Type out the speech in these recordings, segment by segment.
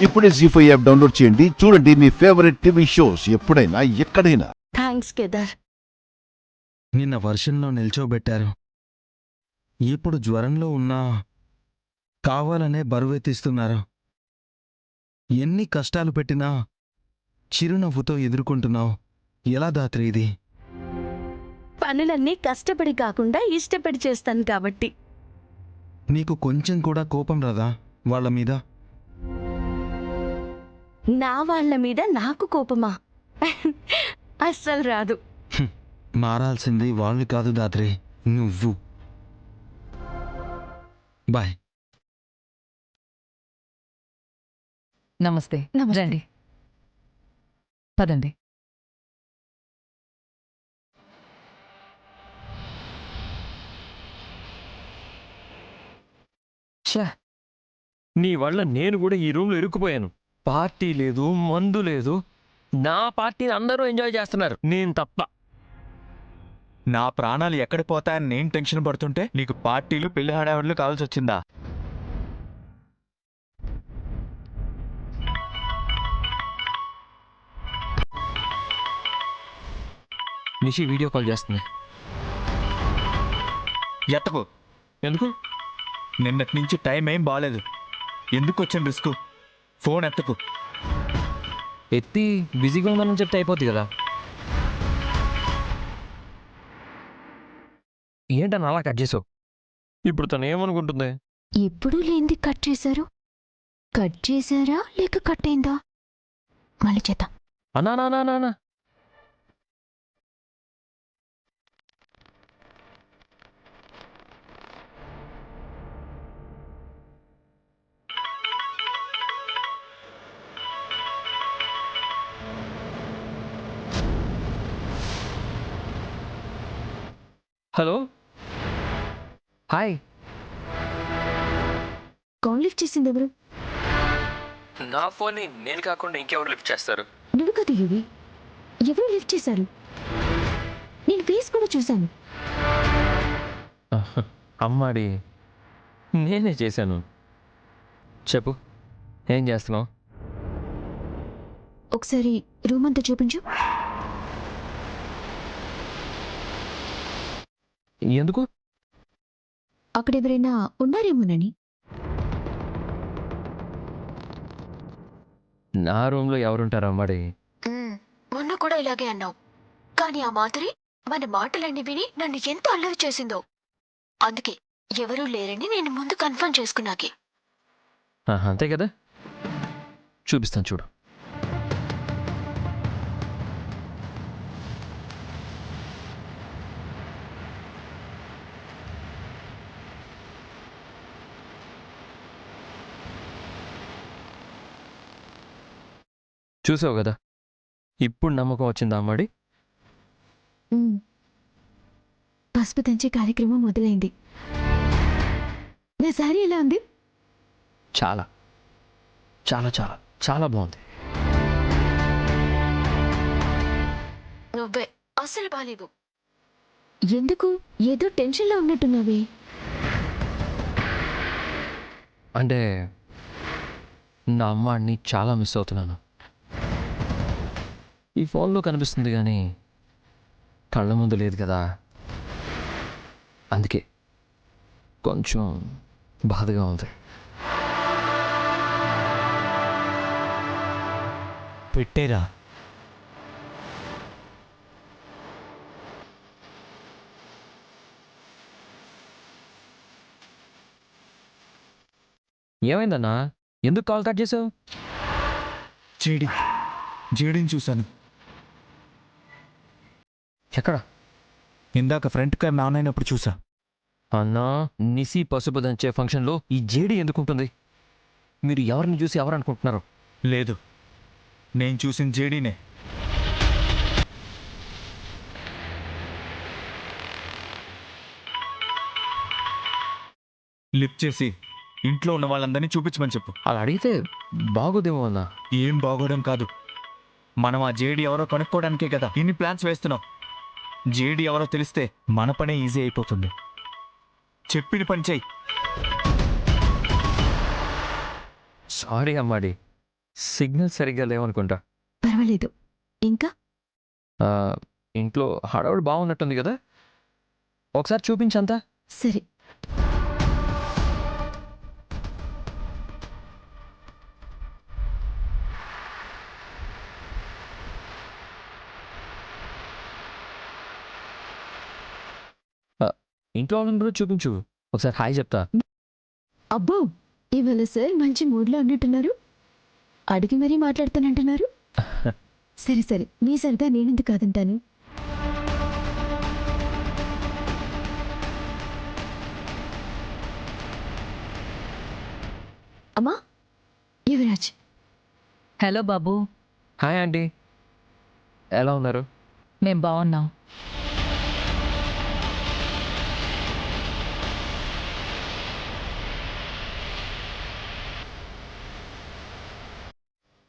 ఇప్పుడే జీ5 app download చేయండి. చూడండి మీ ఫేవరెట్ టీవీ షోస్ ఎప్పుడైనా ఎక్కడైనా. థ్యాంక్స్ కేదార్. నిన్న వర్షంలో నిల్చోబెట్టారు. ఇప్పుడు జ్వరంలో ఉన్నా కావాలనే బరువెత్తిస్తున్నారు. ఎన్ని కష్టాలు పెట్టినా చిరునవ్వుతో ఎదుర్కొంటున్నావు. ఎలా దాత్రి ఇది? పనులన్నీ కష్టపడి కాకుండా ఇష్టపడి చేస్తాను కాబట్టి. నీకు కొంచెం కూడా కోపం రాదా వాళ్ళ మీద? నా వాళ్ళ మీద నాకు కోపమా? అస్సలు రాదు. మారాల్సింది వాళ్ళు కాదు దాత్రి, నువ్వు. బాయ్. నమస్తే. రండి, పదండి. ఛా, నీ వల్ల నేను కూడా ఈ రూమ్లో ఇరుక్కుపోయాను. పార్టీ లేదు, మందు లేదు. నా పార్టీని అందరూ ఎంజాయ్ చేస్తున్నారు, నేను తప్ప. నా ప్రాణాలు ఎక్కడ పోతాయని నేను టెన్షన్ పడుతుంటే నీకు పార్టీలు పెళ్లి హడావిడులు కావాల్సి వచ్చిందా? నిషి వీడియో కాల్ చేస్తుంది. ఎత్తకు. ఎందుకు? నిన్నటి నుంచి టైం ఏం బాగాలేదు. ఎందుకు వచ్చిన రిస్క్? ఫోన్ ఎత్తకు. ఎత్తి బిజీగా ఉందని చెప్తే అయిపోద్ది కదా. ఏంటని అలా కట్ చేసావు? ఇప్పుడు తను ఏమనుకుంటుంది? ఎప్పుడూ లేనిది కట్ చేశారు. కట్ చేశారా లేక కట్ అయిందా? మళ్ళీ చేద్దాం. అన్నా హలో, హాయ్. కాల్ లిఫ్ట్ చేసింది ఎవరు? నా ఫోన్ని నేను కాకుండా ఇంకెవరు లిఫ్ట్ చేస్తారు? నువ్వు కదా యువి. ఎవరు లిఫ్ట్ చేశారు? నేను ఫేస్ కూడా చూశాను. అమ్మాడి, నేనే చేశాను. చెప్పు, ఏం చేస్తున్నావు? ఒకసారి రూమ్ అంతా చూపించు. ఎందుకు? అక్కడ ఎవరైనా ఉన్నారేమోనని. నా రూమ్లో ఎవరుంటారు అమ్మాడి? మొన్న కూడా ఇలాగే అన్నావు. కానీ ఆ మాదిరి మన మాటలన్నీ విని నన్ను ఎంత అల్లరి చేసిందో. అందుకే ఎవరూ లేరని నేను ముందు కన్ఫర్మ్ చేసుకున్నాకే. అంతే కదా, చూపిస్తాను చూడు. చూసావు కదా, ఇప్పుడు నమ్మకం వచ్చిందా అమ్మాడి? పసుపు దంచే కార్యక్రమం మొదలైంది. నా సారీ ఎలా ఉంది? చాలా చాలా చాలా చాలా బాగుంది. నువ్వే అసలు బాలేవు. ఎందుకు ఏదో టెన్షన్లో ఉన్నట్టున్నావే? అంటే నా అమ్మాడిని చాలా మిస్ అవుతున్నాను. ఈ ఫోన్లో కనిపిస్తుంది కానీ కళ్ళ ముందు లేదు కదా, అందుకే కొంచెం బాధగా ఉంది. పెట్టేరా. ఏమైందన్నా, ఎందుకు కాల్ కట్ చేసావు? జేడిని చూశాను. ఎక్కడ? ఇందాక ఫ్రంట్ కెమెరా ఆన్ అయినప్పుడు చూసా. అన్నా, నిసి పసుపు దంచే ఫంక్షన్లో ఈ జేడి ఎందుకుంటుంది? మీరు ఎవరిని చూసి ఎవరు అనుకుంటున్నారు? లేదు, నేను చూసిన జేడీనే. లిఫ్ట్ చేసి ఇంట్లో ఉన్న వాళ్ళందరినీ చూపించమని చెప్పు. అలా అడిగితే బాగోదేమో అన్నా. ఏం బాగోవడం కాదు, మనం ఆ జేడీ ఎవరో కనుక్కోవడానికే కదా ఇన్ని ప్లాన్స్ వేస్తున్నాం. జేడీ ఎవరో తెలిస్తే మన పనే ఈజీ అయిపోతుంది. చెప్పిన పని చెయ్యి. సారీ అమ్మాడి, సిగ్నల్ సరిగ్గా లేవనుకుంటా. పర్వాలేదు. ఇంకా ఆ, ఇంట్లో హడావుడి బాగున్నట్టుంది కదా, ఒకసారి చూపించంతా. సరే. ఇంట్లో వాళ్ళందరూ చూపించు, ఒకసారి హాయ్ చెప్తా. అబ్బో, ఇవాళ సార్ మంచి మూడ్లో ఉన్నట్టున్నారు. అడిగి మరీ మాట్లాడుతానంటున్నారు. సరే సరే, మీ సరదా నేనెందుకు కాదంటాను. అమ్మా, యువరాజ్. హలో బాబు, హాయ్ ఆంటీ, ఎలా ఉన్నారు? మేం బాగున్నాం.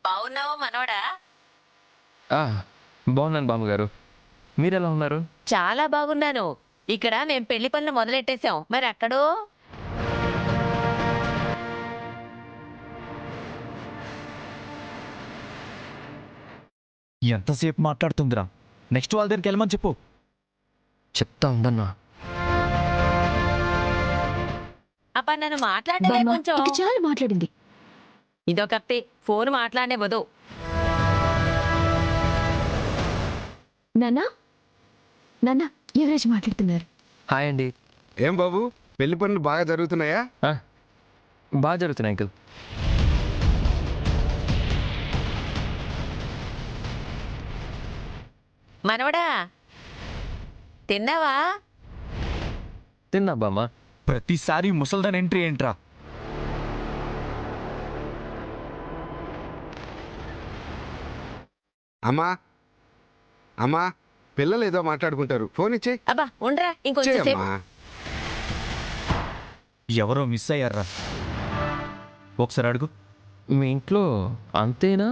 బావున్నావా మనవడా? ఆ, బాగున్నాను బామ్మగారు, మీరు ఎలా ఉన్నారు? చాలా బాగున్నాను. ఇక్కడ మేం పెళ్లి పనులు మొదలెట్టేశాం. మరి అక్కడో? ఎంతసేపు మాట్లాడుతుందిరా? నెక్స్ట్ వాళ్ళ దగ్గరికి వెళ్ళమని చెప్పు. చెప్తా ఉండన్నా. అప్ప నన్ను మాట్లాడమే బామ్మ, కొంచెం. ఇక చాలు మాట్లాడింది. ఇదొకటి ఫోన్ మాట్లాడనే వదు. నాన్నా, నాన్నా, యువరాజ్ మాట్లాడుతున్నారు. హాయ్ అండి. ఏం బాబు, పెళ్లి పనులు బాగా జరుగుతున్నాయా? ఆ, బాగా జరుగుతున్నాయి అంకుల్. మనవడా, తిన్నావా? తిన్నా బామ్మ. ప్రతిసారి ముసల్దాన్ ఎంట్రీ ఏంట్రా? అమ్మా అమ్మా, పిల్లలు ఏదో మాట్లాడుకుంటారు, ఫోన్ ఇచ్చే. అబ్బా ఉండరా ఇంకొంచెం సేపు. అమ్మా, ఎవరో మిస్ అయ్యారా? ఒకసారి అడుగు. మీ ఇంట్లో అంతేనా,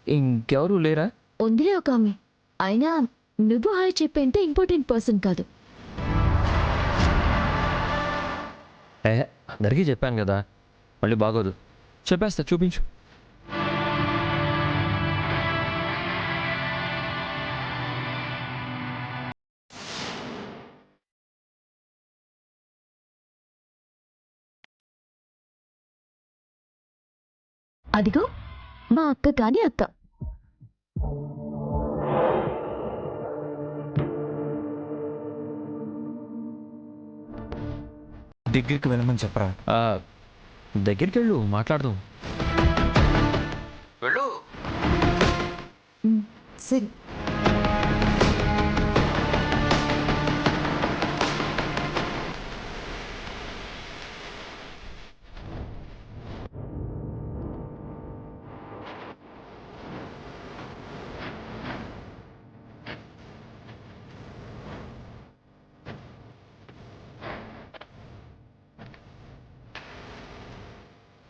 ఇంకెవరు లేరా? ఉందిలే ఒక ఆమె. అయినా నువ్వు హాయ్ చెప్పేంత ఇంపార్టెంట్ పర్సన్ కాదు. ఏ, అందరికీ చెప్పాను కదా, మళ్ళీ బాగోదు. చెప్పేస్తా, చూపించు. అదిగో మా అక్క కాని అక్క. దగ్గరికి వెళ్ళమని చెప్పరా. ఆ, దగ్గరికి వెళ్ళు, మాట్లాడదాం. వెళ్ళు. సరే.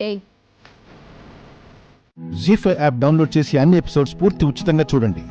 ఏయ్, జీ5 యాప్ డౌన్లోడ్ చేసి అన్ని ఎపిసోడ్స్ పూర్తి ఉచితంగా చూడండి.